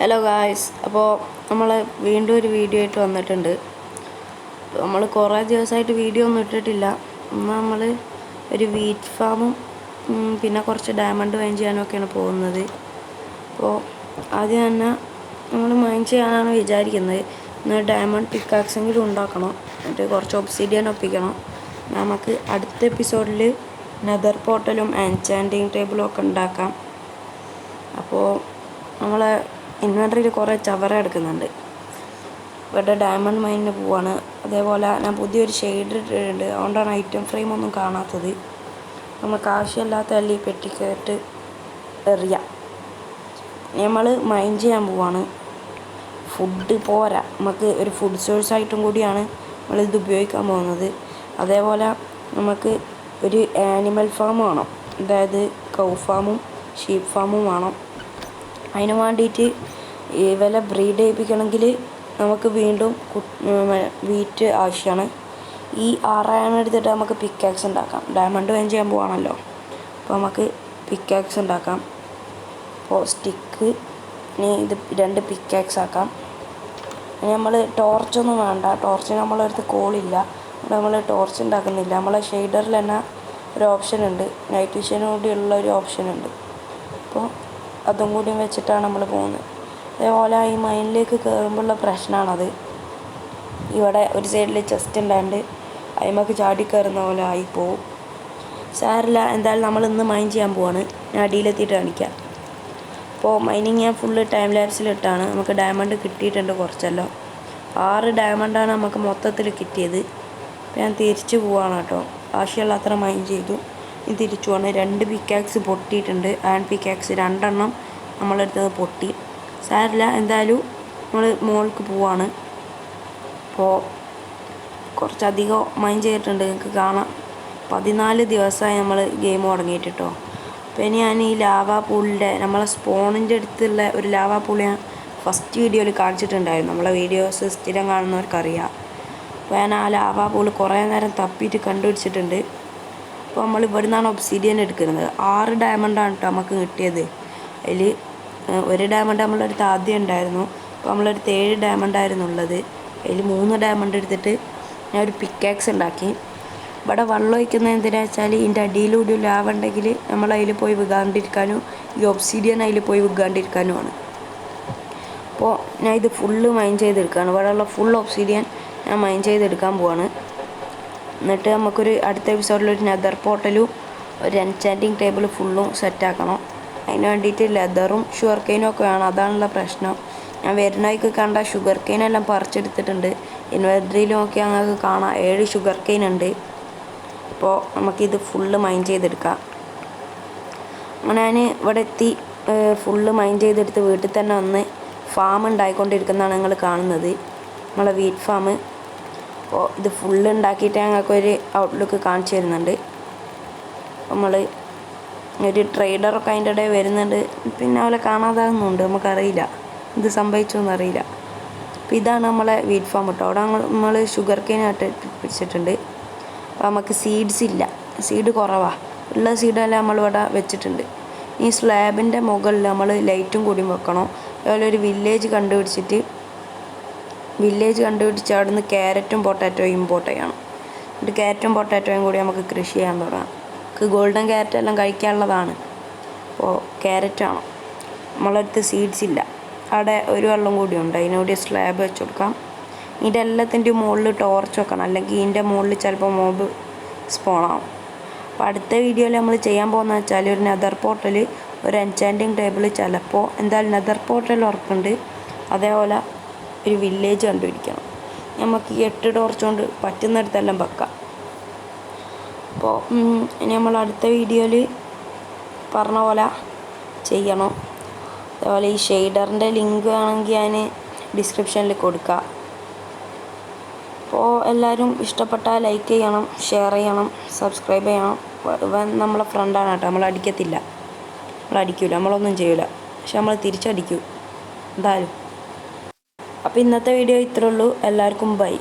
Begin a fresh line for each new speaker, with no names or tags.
Hello guys, അപ്പോൾ നമ്മൾ വീണ്ടും ഒരു വീഡിയോ ആയിട്ട് വന്നിട്ടുണ്ട്. നമ്മൾ കുറേ ദിവസമായിട്ട് വീഡിയോ ഒന്നും ഇട്ടിട്ടില്ല. ഇന്ന് നമ്മൾ ഒരു വീറ്റ് ഫാമും പിന്നെ കുറച്ച് ഡയമണ്ട് മൈൻ ചെയ്യാനൊക്കെയാണ് പോകുന്നത്. അപ്പോൾ ആദ്യം തന്നെ നമ്മൾ മൈൻ ചെയ്യാനാണ് വിചാരിക്കുന്നത്. ഇന്ന് ഡയമണ്ട് പിക്കാക്സെങ്കിലും ഉണ്ടാക്കണം, എന്നിട്ട് കുറച്ച് ഒബ്സിഡിയൻ ഒപ്പിക്കണം. നമുക്ക് അടുത്ത എപ്പിസോഡിൽ നെതർ പോർട്ടലും എൻചാൻറ്റിങ് ടേബിളും ഒക്കെ ഉണ്ടാക്കാം. അപ്പോൾ നമ്മളെ ഇൻവെൻറ്ററിയിൽ കുറേ ചവറ എടുക്കുന്നുണ്ട്. ഇവിടെ ഡയമണ്ട് മൈനിന് പോവാണ്. അതേപോലെ ഞാൻ പുതിയൊരു ഷെയ്ഡ് ഇട്ടിട്ടുണ്ട്, അതുകൊണ്ടാണ് ഐറ്റം ഫ്രെയിം ഒന്നും കാണാത്തത്. നമുക്ക് ആവശ്യമില്ലാത്ത എല്ലാം ഈ പെട്ടിക്കേട്ട് എറിയാം. നമ്മൾ മൈൻ ചെയ്യാൻ പോവാണ്. ഫുഡ് പോരാ, നമുക്ക് ഒരു ഫുഡ് സോഴ്സായിട്ടും കൂടിയാണ് നമ്മളിത് ഉപയോഗിക്കാൻ പോകുന്നത്. അതേപോലെ നമുക്ക് ഒരു ആനിമൽ ഫാം വേണം, അതായത് കൗ ഫാമും ഷീപ്പ് ഫാമും വേണം. അതിന് വേണ്ടിയിട്ട് വില ബ്രീഡ് ചെയ്യിപ്പിക്കണമെങ്കിൽ നമുക്ക് വീണ്ടും വീറ്റ് ആവശ്യമാണ്. ഈ 6 എടുത്തിട്ട് നമുക്ക് പിക്കാക്സ് ഉണ്ടാക്കാം. ഡയമണ്ട് മൈൻ ചെയ്യാൻ പോവാണല്ലോ, അപ്പോൾ നമുക്ക് പിക്കാക്സ് ഉണ്ടാക്കാം. അപ്പോൾ സ്റ്റിക്ക് ഇത് 2 പിക്കാക്സ് ആക്കാം. നമ്മൾ ടോർച്ചൊന്നും വേണ്ട, ടോർച്ചിന് നമ്മളടുത്ത് കോളില്ല, നമ്മൾ ടോർച്ച് ഉണ്ടാക്കുന്നില്ല. നമ്മളെ ഷെയ്ഡറിൽ തന്നെ ഒരു ഓപ്ഷൻ ഉണ്ട്, നൈറ്റ് വിഷനും കൂടിയുള്ള ഒരു ഓപ്ഷൻ ഉണ്ട്. അപ്പോൾ അതും കൂടി വെച്ചിട്ടാണ് നമ്മൾ പോകുന്നത്. അതേപോലെ ഈ മൈനിലേക്ക് കയറുമ്പോഴുള്ള പ്രശ്നമാണത്. ഇവിടെ ഒരു സൈഡിൽ ചെസ്റ്റ് ഉണ്ടാണ്ട് അതിമക്ക് ചാടി കയറുന്ന പോലെ ആയിപ്പോവും. സാരില്ല, എന്തായാലും നമ്മൾ ഇന്ന് മൈൻ ചെയ്യാൻ പോവാണ്. ഞാൻ അടിയിലെത്തിയിട്ട് കാണിക്കാം. അപ്പോൾ മൈനിങ് ഞാൻ ഫുള്ള് ടൈം ലാപ്സിലിട്ടാണ്. നമുക്ക് ഡയമണ്ട് കിട്ടിയിട്ടുണ്ട് കുറച്ചല്ലോ. 6 ഡയമണ്ടാണ് നമുക്ക് മൊത്തത്തിൽ കിട്ടിയത്. അപ്പോൾ ഞാൻ തിരിച്ചു പോവാണ് കേട്ടോ. ആവശ്യമുള്ള അത്ര മൈൻ ചെയ്തു, ഇത് തിരിച്ചു പോവാണ്. 2 പിക്കാക്സ് പൊട്ടിയിട്ടുണ്ട്. ആൻഡ് പിക്കാക്സ് 2 എണ്ണം നമ്മളെടുത്തത് പൊട്ടി. സാരില്ല, എന്തായാലും നമ്മൾ മുകളിലേക്ക് പോവാണ്. അപ്പോൾ കുറച്ചധികം മൈൻ ചെയ്തിട്ടുണ്ട്, നിങ്ങൾക്ക് കാണാം. 14 ദിവസമായി നമ്മൾ ഗെയിം തുടങ്ങിയിട്ട് കേട്ടോ. അപ്പോൾ ഇനി ഞാൻ ഈ ലാവാ പൂളിൻ്റെ നമ്മളെ സ്പോണിൻ്റെ അടുത്തുള്ള ഒരു ലാവാ പൂൾ ഞാൻ ഫസ്റ്റ് വീഡിയോയിൽ കാണിച്ചിട്ടുണ്ടായിരുന്നു. നമ്മളെ വീഡിയോസ് സ്ഥിരം കാണുന്നവർക്കറിയാം. അപ്പോൾ ഞാൻ ആ ലാവാ പൂൾ കുറേ നേരം തപ്പിയിട്ട് കണ്ടുപിടിച്ചിട്ടുണ്ട്. അപ്പോൾ നമ്മൾ ഇവിടെ നിന്നാണ് ഒബ്സിഡിയൻ എടുക്കുന്നത്. 6 ഡയമണ്ടാണ് കേട്ടോ നമുക്ക് കിട്ടിയത്. അതിൽ 1 ഡയമണ്ട് നമ്മളടുത്ത് ആദ്യം ഉണ്ടായിരുന്നു. അപ്പോൾ നമ്മളടുത്ത് 7 ഡയമണ്ടായിരുന്നു ഉള്ളത്. അതിൽ 3 ഡയമണ്ട് എടുത്തിട്ട് ഞാൻ ഒരു പിക്കാക്സ് ഉണ്ടാക്കി. ഇവിടെ വെള്ളം ഒഴിക്കുന്നത് എന്തിനാ വെച്ചാൽ ഇതിൻ്റെ അടിയിലൂടെ ലാവ ഉണ്ടെങ്കിൽ നമ്മൾ അതിൽ പോയി വികാണ്ടിരിക്കാനും ഈ ഒബ്സിഡിയൻ അതിൽ പോയി വികാണ്ടിരിക്കാനുമാണ്. അപ്പോൾ ഞാൻ ഇത് ഫുള്ള് മൈൻ ചെയ്തെടുക്കുകയാണ്. ഇവിടെയുള്ള ഫുൾ ഒബ്സിഡിയൻ ഞാൻ മൈൻ ചെയ്തെടുക്കാൻ പോവാണ്. എന്നിട്ട് നമുക്കൊരു അടുത്ത എപ്പിസോഡിലൊരു നെതർ പോർട്ടലും ഒരു എൻചാൻറ്റിങ് ടേബിൾ ഫുള്ളും സെറ്റാക്കണം. അതിന് വേണ്ടിയിട്ട് ലെതറും ഷുഗർ കെയിനും ഒക്കെ വേണം. അതാണുള്ള പ്രശ്നം. ഞാൻ വരുന്നവർക്ക് കണ്ട ഷുഗർ കെയിനെല്ലാം പറിച്ചെടുത്തിട്ടുണ്ട്. ഇൻവെൻറ്ററിയിൽ നോക്കി ഞങ്ങൾക്ക് കാണാം 7 ഷുഗർ കെയിൻ ഉണ്ട്. അപ്പോൾ നമുക്കിത് ഫുള്ള് മൈൻ ചെയ്തെടുക്കാം. അങ്ങനെ ഞാൻ ഇവിടെ എത്തി ഫുള്ള് മൈൻ ചെയ്തെടുത്ത് വീട്ടിൽ തന്നെ വന്ന് ഫാം ഉണ്ടായിക്കൊണ്ടിരിക്കുന്നതാണ് നിങ്ങൾ കാണുന്നത്, നമ്മളെ വീറ്റ് ഫാം. അപ്പോൾ ഇത് ഫുള്ള് ഉണ്ടാക്കിയിട്ട് ഞങ്ങൾക്കൊരു ഔട്ട്ലുക്ക് കാണിച്ചു തരുന്നുണ്ട്. നമ്മൾ ഒരു ട്രേഡറൊക്കെ അതിൻ്റെ ഇടയിൽ വരുന്നുണ്ട്. പിന്നെ അവരെ കാണാതാകുന്നുണ്ട്, നമുക്കറിയില്ല ഇത് സംഭവിച്ചോന്നറിയില്ല. അപ്പോൾ ഇതാണ് നമ്മളെ വീറ്റ് ഫാം കേട്ടോ. അവിടെ നമ്മൾ ഷുഗർ കെയിനായിട്ട് പിടിച്ചിട്ടുണ്ട്. അപ്പോൾ നമുക്ക് സീഡ്സ് ഇല്ല, സീഡ് കുറവാണ്. ഉള്ള സീഡെല്ലാം നമ്മളിവിടെ വെച്ചിട്ടുണ്ട്. ഈ സ്ലാബിൻ്റെ മുകളിൽ നമ്മൾ ലൈറ്റും കൂടി വെക്കണം. അതുപോലെ ഒരു വില്ലേജ് കണ്ടുപിടിച്ച് അവിടെ നിന്ന് ക്യാരറ്റും പൊട്ടാറ്റോയും ഇമ്പോർട്ട് ചെയ്യണം. എന്നിട്ട് ക്യാരറ്റും പൊട്ടാറ്റോയും കൂടി നമുക്ക് കൃഷി ചെയ്യാൻ തുടങ്ങാം. നമുക്ക് ഗോൾഡൻ ക്യാരറ്റ് എല്ലാം കഴിക്കാനുള്ളതാണ്. അപ്പോൾ ക്യാരറ്റ് ആണോ, നമ്മളടുത്ത് സീഡ്സ് ഇല്ല. അവിടെ ഒരു വെള്ളം കൂടി ഉണ്ട്, അതിനോട് സ്ലാബ് വെച്ച് കൊടുക്കാം. ഇതിൻ്റെ എല്ലാത്തിൻ്റെയും മുകളിൽ ടോർച്ച് വെക്കണം, അല്ലെങ്കിൽ ഇതിൻ്റെ മുകളിൽ ചിലപ്പോൾ മോബ് സ്പോണാവും. അപ്പോൾ അടുത്ത വീഡിയോയിൽ നമ്മൾ ചെയ്യാൻ പോകുന്നത് വെച്ചാൽ ഒരു നെതർ പോർട്ടൽ, ഒരു എൻചാൻറ്റിങ് ടേബിൾ, ചിലപ്പോൾ എന്തായാലും നെതർ പോർട്ടൽ ഉറപ്പുണ്ട്. അതേപോലെ ഒരു വില്ലേജ് കണ്ടുപിടിക്കണം. നമുക്ക് ഈ 8 ടോർച്ച് കൊണ്ട് പറ്റുന്നിടത്തെല്ലാം വെക്കാം. അപ്പോൾ ഇനി നമ്മൾ അടുത്ത വീഡിയോയിൽ പറഞ്ഞ പോലെ ചെയ്യണം. അതേപോലെ ഈ ഷെയ്ഡറിൻ്റെ ലിങ്ക് ആണെങ്കിൽ ഞാൻ ഡിസ്ക്രിപ്ഷനിൽ കൊടുക്കാം. അപ്പോൾ എല്ലാവരും ഇഷ്ടപ്പെട്ടാൽ ലൈക്ക് ചെയ്യണം, ഷെയർ ചെയ്യണം, സബ്സ്ക്രൈബ് ചെയ്യണം. നമ്മളെ ഫ്രണ്ടാണ് കേട്ടോ, നമ്മളടിക്കത്തില്ല, നമ്മളടിക്കില്ല, നമ്മളൊന്നും ചെയ്യില്ല, പക്ഷെ നമ്മൾ തിരിച്ചടിക്കും എന്തായാലും. അപ്പോൾ ഇന്നത്തെ വീഡിയോ ഇത്രേ ഉള്ളൂ. എല്ലാവർക്കും ബൈ.